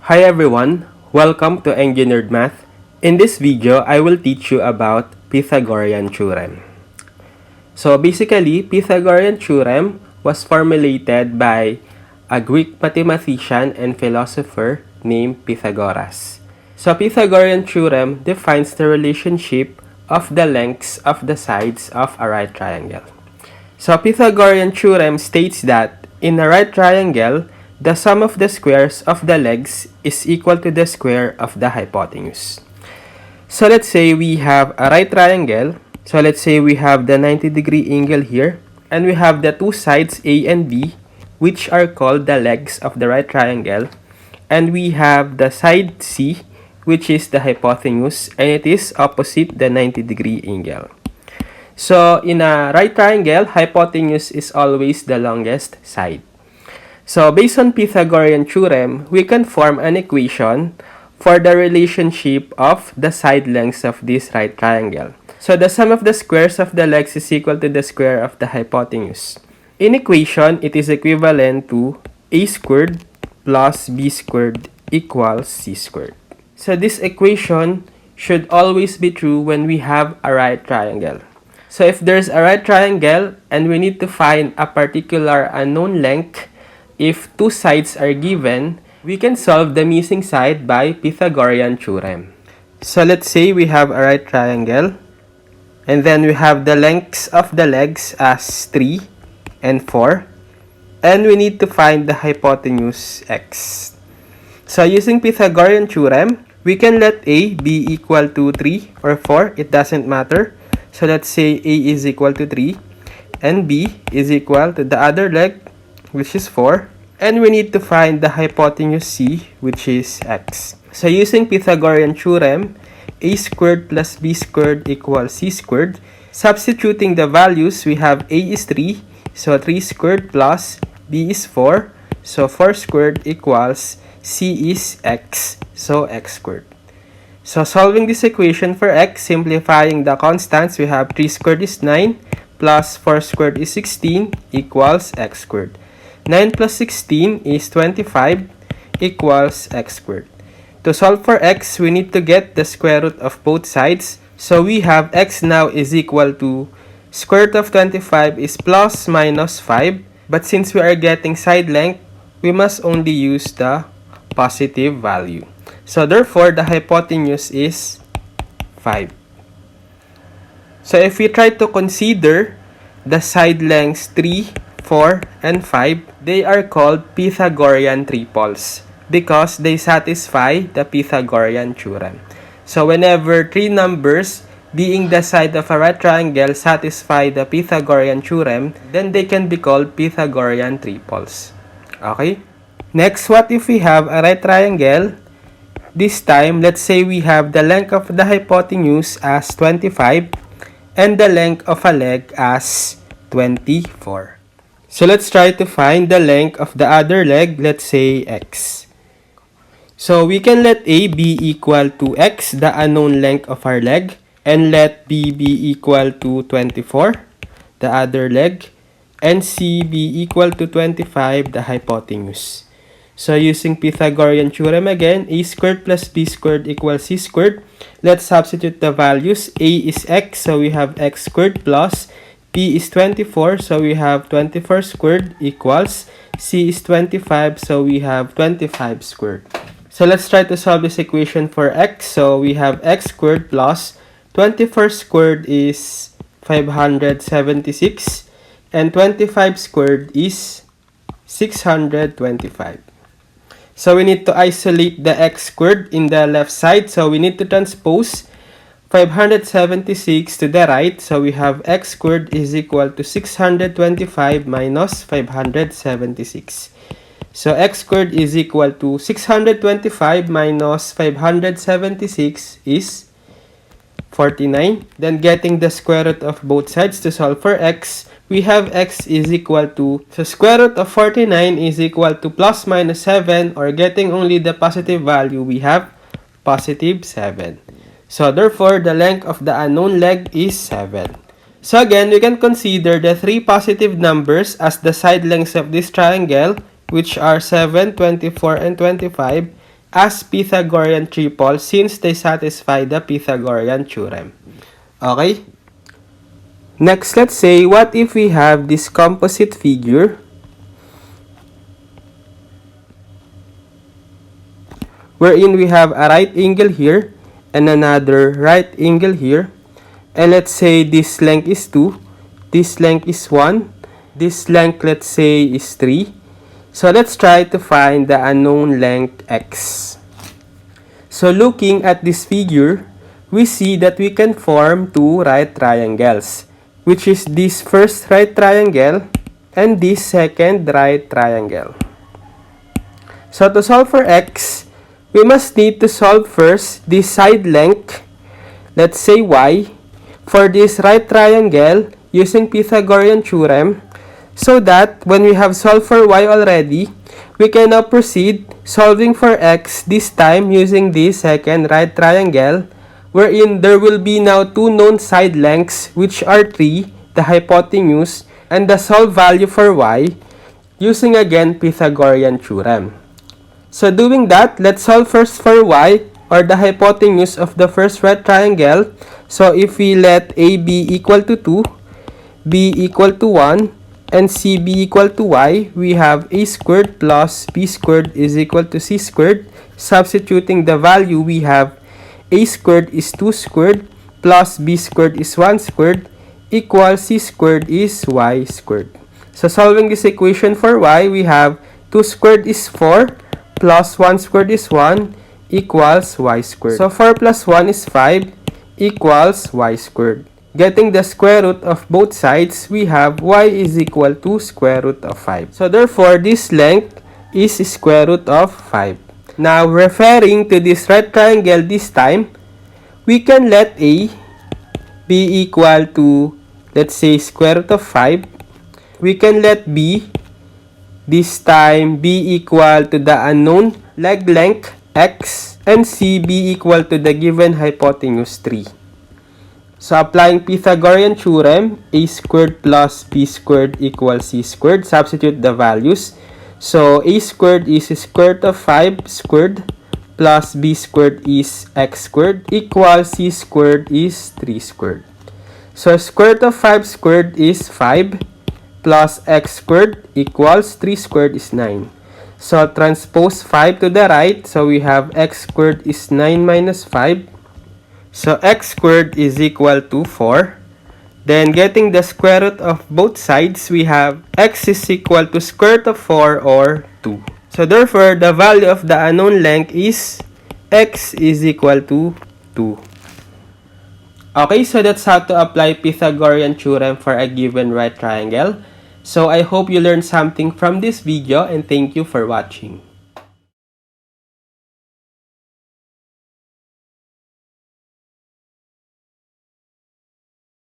Hi everyone, welcome to Engineered Math. In this video, I will teach you about Pythagorean Theorem. So basically, Pythagorean Theorem was formulated by a Greek mathematician and philosopher named Pythagoras. So Pythagorean Theorem defines the relationship of the lengths of the sides of a right triangle. So Pythagorean Theorem states that in a right triangle, the sum of the squares of the legs is equal to the square of the hypotenuse. So let's say we have a right triangle. So let's say we have the 90-degree angle here, and we have the two sides A and B, which are called the legs of the right triangle. And we have the side C, which is the hypotenuse, and it is opposite the 90-degree angle. So in a right triangle, hypotenuse is always the longest side. So based on Pythagorean Theorem, we can form an equation for the relationship of the side lengths of this right triangle. So the sum of the squares of the legs is equal to the square of the hypotenuse. In equation, it is equivalent to a squared plus b squared equals c squared. So this equation should always be true when we have a right triangle. So if there's a right triangle and we need to find a particular unknown length, if two sides are given, we can solve the missing side by Pythagorean Theorem. So let's say we have a right triangle, and then we have the lengths of the legs as 3 and 4, and we need to find the hypotenuse x. So using Pythagorean Theorem, we can let a be equal to 3 or 4, it doesn't matter. So let's say a is equal to 3 and b is equal to the other leg, which is 4, and we need to find the hypotenuse c, which is x. So using Pythagorean Theorem, a squared plus b squared equals c squared. Substituting the values, we have a is 3, so 3 squared plus b is 4, so 4 squared equals c is x, so x squared. So solving this equation for x, simplifying the constants, we have 3 squared is 9 plus 4 squared is 16 equals x squared. 9 plus 16 is 25 equals x squared. To solve for x, we need to get the square root of both sides. So we have x now is equal to square root of 25 is plus minus 5. But since we are getting side length, we must only use the positive value. So therefore, the hypotenuse is 5. So if we try to consider the side lengths 3, 4, and 5, they are called Pythagorean triples because they satisfy the Pythagorean Theorem. So whenever three numbers being the side of a right triangle satisfy the Pythagorean Theorem, then they can be called Pythagorean triples. Okay? Next, what if we have a right triangle? This time, let's say we have the length of the hypotenuse as 25 and the length of a leg as 24. So let's try to find the length of the other leg, let's say x. So we can let a be equal to x, the unknown length of our leg, and let b be equal to 24, the other leg, and c be equal to 25, the hypotenuse. So using Pythagorean Theorem again, a squared plus b squared equals c squared. Let's substitute the values. A is x, so we have x squared plus b is 24, so we have 24 squared equals c is 25, so we have 25 squared. So let's try to solve this equation for x. So we have x squared plus 24 squared is 576 and 25 squared is 625. So we need to isolate the x squared in the left side. So we need to transpose 576 to the right. So we have x squared is equal to 625 minus 576. So x squared is equal to 625 minus 576 is 49. Then getting the square root of both sides to solve for x, we have x is equal to, so square root of 49 is equal to plus minus 7, or getting only the positive value, we have positive 7. So therefore, the length of the unknown leg is 7. So again, we can consider the three positive numbers as the side lengths of this triangle, which are 7, 24, and 25, as Pythagorean triple since they satisfy the Pythagorean theorem. Okay? Next, let's say, what if we have this composite figure wherein we have a right angle here and another right angle here, and let's say this length is 2, this length is 1, this length, let's say, is 3. So let's try to find the unknown length x. So looking at this figure, we see that we can form two right triangles, which is this first right triangle and this second right triangle. So to solve for x, we must need to solve first this side length, let's say y, for this right triangle using Pythagorean theorem, so that when we have solved for y already, we can now proceed solving for x this time using this second right triangle, wherein there will be now two known side lengths, which are 3, the hypotenuse, and the solved value for y, using again Pythagorean theorem. So doing that, let's solve first for y, or the hypotenuse of the first right triangle. So if we let a be equal to 2, b equal to 1, and c be equal to y, we have a squared plus b squared is equal to c squared. Substituting the value, we have a squared is 2 squared plus b squared is 1 squared equals c squared is y squared. So solving this equation for y, we have 2 squared is 4 plus 1 squared is 1 equals y squared. So 4 plus 1 is 5 equals y squared. Getting the square root of both sides, we have y is equal to square root of 5. So therefore, this length is square root of 5. Now, referring to this right triangle this time, we can let a be equal to, let's say, square root of 5. We can let b this time be equal to the unknown leg length x, and c be equal to the given hypotenuse 3. So applying Pythagorean theorem, a squared plus b squared equals c squared. Substitute the values. So a squared is square root of 5 squared plus b squared is x squared equals c squared is 3 squared. So square root of 5 squared is 5 plus x squared equals 3 squared is 9. So transpose 5 to the right. So we have x squared is 9 minus 5. So x squared is equal to 4. Then getting the square root of both sides, we have x is equal to square root of 4 or 2. So therefore, the value of the unknown length is x is equal to 2. Okay, so that's how to apply Pythagorean theorem for a given right triangle. So I hope you learned something from this video, and thank you for watching.